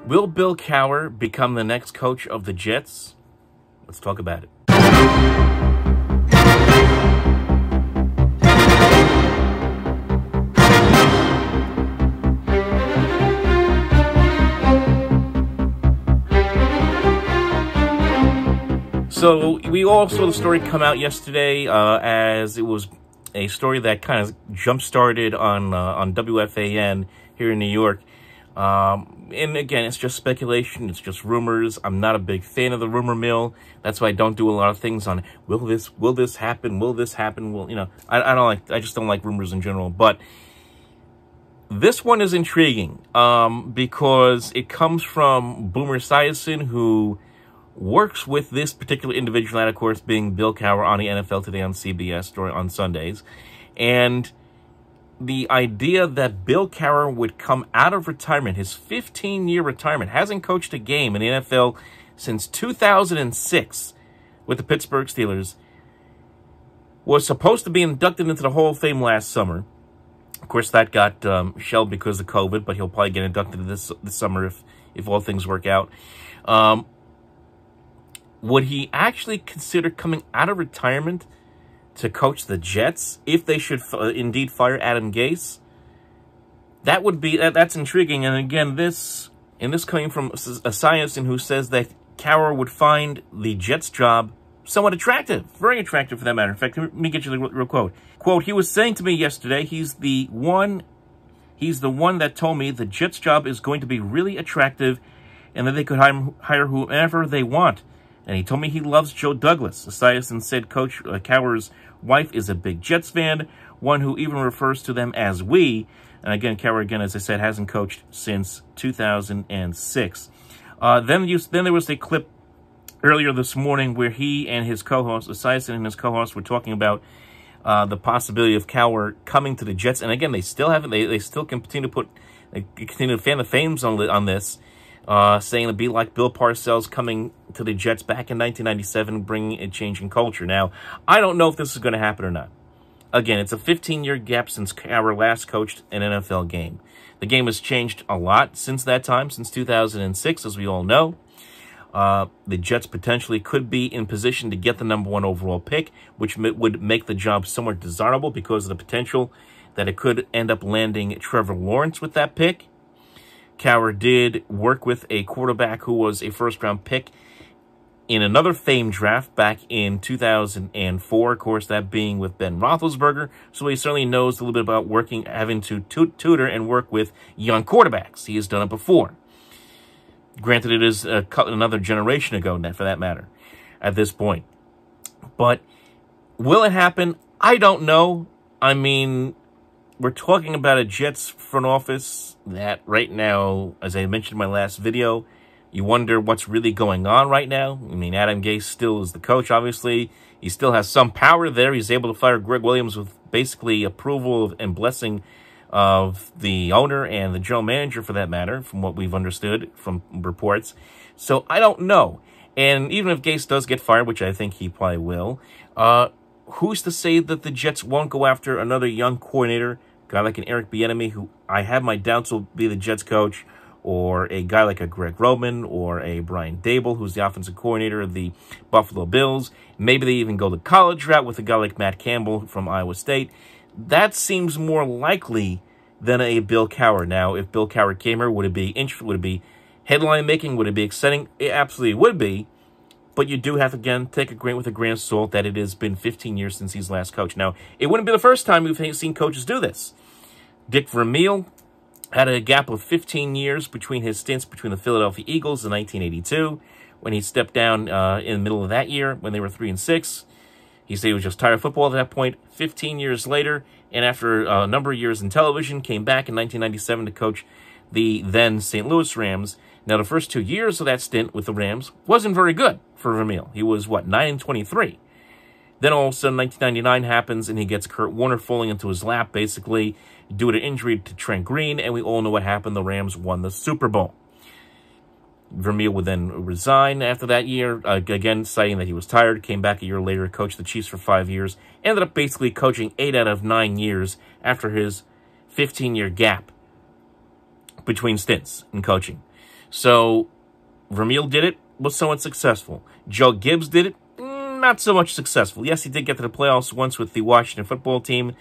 Will Bill Cowher become the next coach of the Jets? Let's talk about it. So we all saw the story come out yesterday, as it was a story that kind of jump-started on WFAN here in New York. And again, it's just speculation. It's just rumors. I'm not a big fan of the rumor mill. That's why I don't do a lot of things on will this happen? Will this happen? Well, you know, I just don't like rumors in general. But this one is intriguing, because it comes from Boomer Esiason, who works with this particular individual, and of course being Bill Cowher on the NFL Today on CBS on Sundays. And the idea that Bill Cowher would come out of retirement, his 15-year retirement, hasn't coached a game in the NFL since 2006 with the Pittsburgh Steelers, was supposed to be inducted into the Hall of Fame last summer. Of course, that got shelved because of COVID, but he'll probably get inducted this summer if all things work out. Would he actually consider coming out of retirement to coach the Jets if they should indeed fire Adam Gase? That would be that's intriguing. And again, this coming from Esiason, who says that Cowher would find the Jets job somewhat attractive, very attractive for that matter. In fact, let me get you the real quote. Quote: "He was saying to me yesterday, he's the one that told me the Jets job is going to be really attractive, and that they could hire whoever they want. And he told me he loves Joe Douglas." Esiason said Coach Cowher's wife is a big Jets fan, one who even refers to them as we. And again, Cowher, again, as I said, hasn't coached since 2006. Then there was a clip earlier this morning where he and his co-host, Esiason and his co-host, were talking about the possibility of Cowher coming to the Jets. And again, they still haven't. They still continue to fan the flames on this. Saying it'd be like Bill Parcells coming to the Jets back in 1997, bringing a change in culture. Now, I don't know if this is going to happen or not. Again, it's a 15-year gap since Cowher last coached an NFL game. The game has changed a lot since that time, since 2006, as we all know. The Jets potentially could be in position to get the #1 overall pick, which would make the job somewhat desirable because of the potential that it could end up landing Trevor Lawrence with that pick. Cowher did work with a quarterback who was a first-round pick in another famed draft back in 2004, of course, that being with Ben Roethlisberger. So he certainly knows a little bit about having to tutor and work with young quarterbacks. He has done it before. Granted, it is another generation ago, for that matter, at this point. But will it happen? I don't know. I mean, we're talking about a Jets front office that right now, as I mentioned in my last video, you wonder what's really going on right now. I mean, Adam Gase still is the coach, obviously. He still has some power there. He's able to fire Greg Williams with basically approval and blessing of the owner and the general manager, for that matter, from what we've understood from reports. So I don't know. And even if Gase does get fired, which I think he probably will, who's to say that the Jets won't go after another young coordinator, a guy like an Eric Bieniemy, who I have my doubts will be the Jets coach, or a guy like a Greg Roman, or a Brian Daboll, who's the offensive coordinator of the Buffalo Bills. Maybe they even go the college route with a guy like Matt Campbell from Iowa State. That seems more likely than a Bill Cowher. Now, if Bill Cowher came here, would it be interesting? Would it be headline-making? Would it be exciting? It absolutely would be. But you do have to, again, take a grain with a grain of salt that it has been 15 years since he's last coached. Now, it wouldn't be the first time we've seen coaches do this. Dick Vermeil had a gap of 15 years between his stints between the Philadelphia Eagles in 1982, when he stepped down in the middle of that year when they were 3-6. He said he was just tired of football at that point. 15 years later, and after a number of years in television, came back in 1997 to coach the then St. Louis Rams. Now, the first 2 years of that stint with the Rams wasn't very good for Vermeil. He was, 9-23. Then all of a sudden, 1999 happens, and he gets Kurt Warner falling into his lap, basically, due to injury to Trent Green, and we all know what happened. The Rams won the Super Bowl. Vermeil would then resign after that year, again, citing that he was tired, came back a year later, coached the Chiefs for 5 years, ended up basically coaching 8 out of 9 years after his 15-year gap between stints in coaching. So, Vermeil did it, was somewhat successful. Joe Gibbs did it, not so much successful. Yes, he did get to the playoffs once with the Washington football team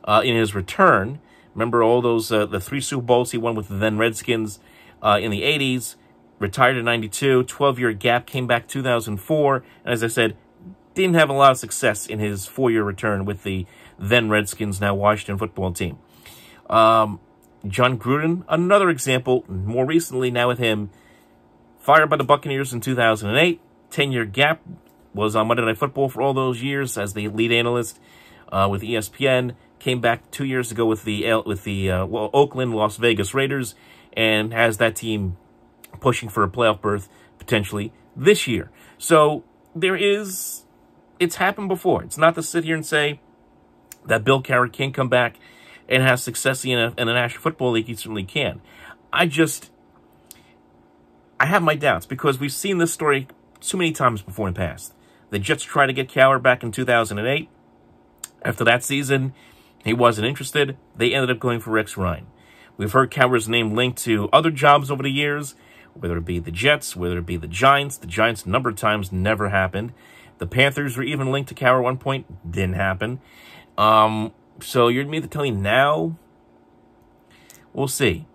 in his return. Remember all those, the 3 Super Bowls he won with the then Redskins in the 80s, retired in 92, 12-year gap, came back 2004, and as I said, didn't have a lot of success in his 4-year return with the then Redskins, now Washington football team. John Gruden, another example, more recently now with him, fired by the Buccaneers in 2008, 10-year gap, was on Monday Night Football for all those years as the lead analyst with ESPN, came back 2 years ago with the Oakland Las Vegas Raiders, and has that team pushing for a playoff berth potentially this year. So it's happened before. It's not to sit here and say that Bill Cowher can't come back and have success in the National Football League. He certainly can. I have my doubts because we've seen this story too many times before in the past. The Jets tried to get Cowher back in 2008. After that season, he wasn't interested. They ended up going for Rex Ryan. We've heard Cowher's name linked to other jobs over the years, whether it be the Jets, whether it be the Giants. The Giants, a number of times, never happened. The Panthers were even linked to Cowher at one point. Didn't happen. So you're me to tell me now? We'll see.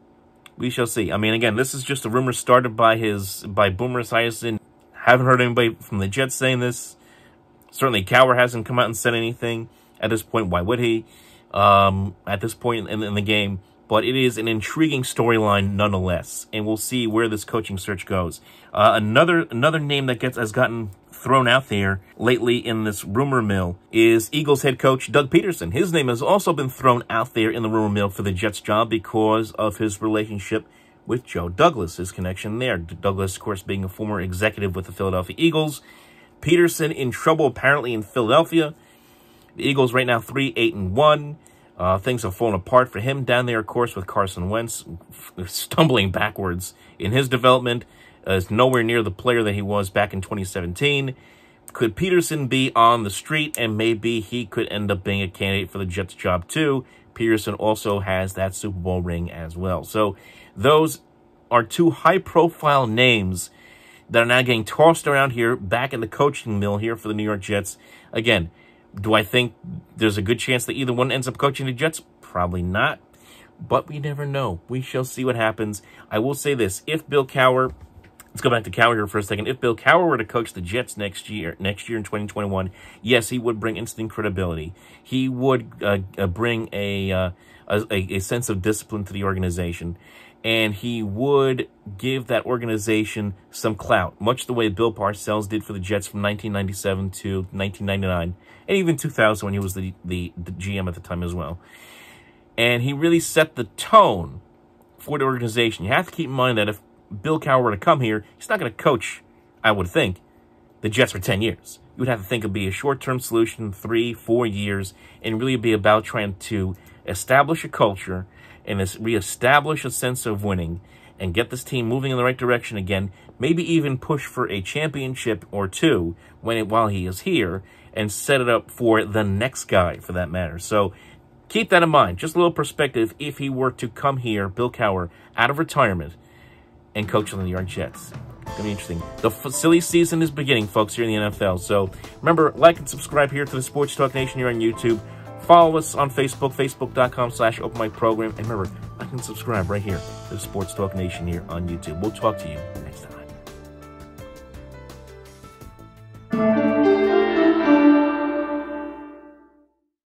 We shall see. I mean, again, this is just a rumor started by Boomer Esiason. Haven't heard anybody from the Jets saying this. Certainly, Cowher hasn't come out and said anything. At this point, why would he? At this point in the game. But it is an intriguing storyline nonetheless. And we'll see where this coaching search goes. Another name that has gotten thrown out there lately in this rumor mill is Eagles head coach Doug Pederson. His name has also been thrown out there in the rumor mill for the Jets job because of his relationship with Joe Douglas, his connection there. Douglas, of course, being a former executive with the Philadelphia Eagles. Peterson in trouble apparently in Philadelphia. The Eagles right now 3-8-1. Things have fallen apart for him down there, of course, with Carson Wentz stumbling backwards in his development. Is nowhere near the player that he was back in 2017. Could Peterson be on the street, and maybe he could end up being a candidate for the Jets job too? Peterson also has that Super Bowl ring as well. So those are 2 high-profile names that are now getting tossed around here, back in the coaching mill here for the New York Jets. Again, do I think there's a good chance that either one ends up coaching the Jets? Probably not, but we never know. We shall see what happens. I will say this, if Bill Cowher, let's go back to Cowher here for a second. If Bill Cowher were to coach the Jets next year in 2021, yes, he would bring instant credibility. He would bring a sense of discipline to the organization, and he would give that organization some clout, much the way Bill Parcells did for the Jets from 1997 to 1999, and even 2000 when he was the GM at the time as well. And he really set the tone for the organization. You have to keep in mind that if Bill Cowher were to come here, he's not going to coach, I would think, the Jets for 10 years. You would have to think it would be a short-term solution, 3-4 years, and really be about trying to establish a culture and reestablish a sense of winning and get this team moving in the right direction again, maybe even push for a championship or 2 while he is here, and set it up for the next guy, for that matter. So keep that in mind. Just a little perspective if he were to come here, Bill Cowher, out of retirement, and coach the New York Jets. It's going to be interesting. The silly season is beginning, folks, here in the NFL. So remember, like and subscribe here to the Sports Talk Nation here on YouTube. Follow us on Facebook, facebook.com/OpenMicProgram. And remember, like and subscribe right here to the Sports Talk Nation here on YouTube. We'll talk to you next time.